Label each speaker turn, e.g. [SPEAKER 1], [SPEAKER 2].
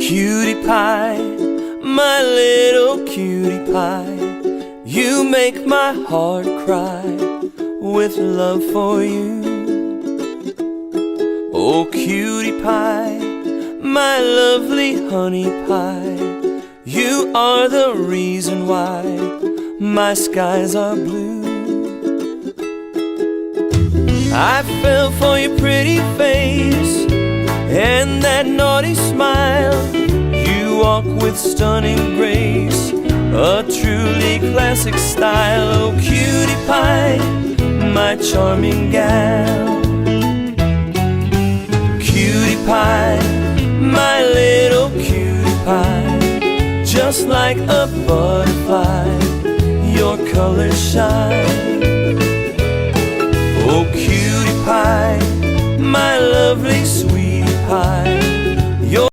[SPEAKER 1] Cutie pie, my little cutie pie, you make my heart cry with love for you. Oh cutie pie, my lovely honey pie, you are the reason why my skies are blue. I fell for your pretty face and that naughty smile. You walk with stunning grace, a truly classic style. Oh cutie pie, my charming gal. Cutie pie, my little cutie pie, just like a butterfly, your colors shine. Oh cutie pie, my lovely sweetie pie,